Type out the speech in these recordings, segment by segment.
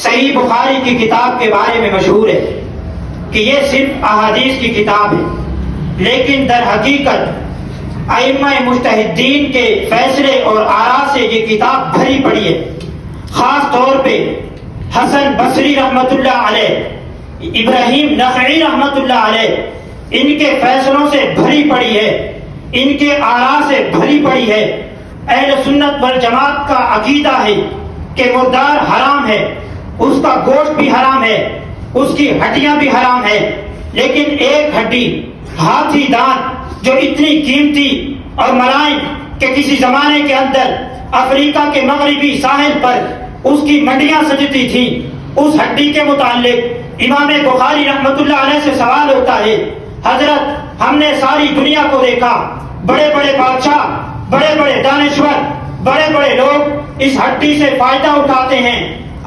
صحیح بخاری کی کتاب کے بارے میں مشہور ہے کہ یہ صرف احادیث کی کتاب ہے، لیکن در حقیقت ائمہ مجتہدین کے فیصلے اور آراء سے یہ کتاب بھری پڑی ہے۔ خاص طور پہ حسن بصری رحمۃ اللہ علیہ، ابراہیم نخعی رحمۃ اللہ علیہ، ان کے فیصلوں سے بھری پڑی ہے، ان کے آراء سے بھری پڑی ہے۔ اہل سنت والجماعت کا عقیدہ ہے کہ مردار حرام ہے، اس کا گوشت بھی حرام ہے، اس کی ہڈیاں بھی حرام ہے، لیکن ایک ہڈی ہاتھی دانت جو اتنی قیمتی اور ملائم کہ کسی زمانے کے اندر افریقہ کے مغربی ساحل پر اس کی منڈیاں سجتی تھیں، اس ہڈی کے متعلق امام بخاری رحمۃ اللہ علیہ سے سوال ہوتا ہے، حضرت ہم نے ساری دنیا کو دیکھا، بڑے بڑے بادشاہ، بڑے بڑے دانشور، بڑے بڑے لوگ اس ہڈی سے فائدہ اٹھاتے ہیں،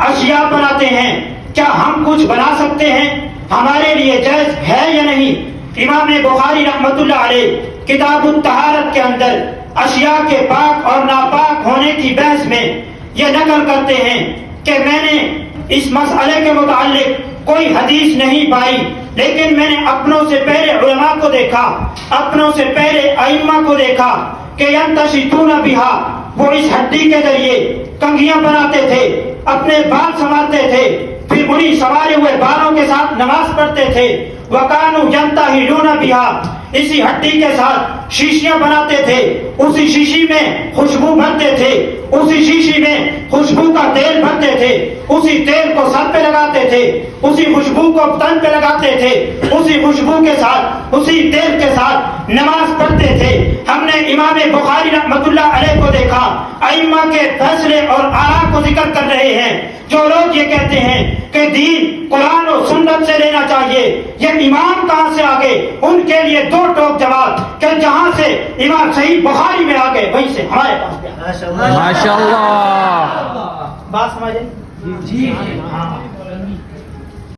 اشیاء بناتے ہیں، کیا ہم کچھ بنا سکتے ہیں؟ ہمارے لیے جائز ہے یا نہیں؟ امام بخاری رحمۃ اللہ علیہ کتاب الطہارت کے اندر اشیاء کے پاک اور ناپاک ہونے کی بحث میں یہ نقل کرتے ہیں کہ میں نے اس مسئلے کے متعلق کوئی حدیث نہیں پائی، لیکن میں نے اپنوں سے پہلے علماء کو دیکھا، اپنوں سے پہلے ائمہ کو دیکھا کہ ینتشطون بہا، وہ اس ہڈی کے ذریعے کنگھیاں بناتے تھے، اپنے بال سنوارتے تھے، پھر انہی سنوارے ہوئے بالوں کے ساتھ نماز پڑھتے تھے۔ وَكَانُوا يَنْتَحِلُونَ بِهَا، اسی ہڈی کے ساتھ شیشیاں بناتے تھے، اسی شیشی میں خوشبو بھرتے تھے، اسی شیشی میں خوشبو کا تیل بھرتے تھے، اسی تیل کو سر پہ لگاتے تھے، اسی خوشبو کو تن پہ لگاتے تھے، اسی خوشبو کے ساتھ، اسی تیل کے ساتھ نماز پڑھتے تھے۔ ہم نے امام بخاری رحمۃ اللہ علیہ کو دیکھا، ائمہ کے فیصلے اور آراء کو ذکر کر رہے ہیں۔ جو لوگ یہ کہتے ہیں کہ دین قرآن و سنت سے لینا چاہیے، یہ امام کہاں سے آگے؟ ان کے لیے دو ٹوک جواب کہ جہاں سے امام صحیح بخاری میں آگے وہیں سے ہمارے پاس بھی آگے۔ ماشاءاللہ، بات سمجھے؟ جی۔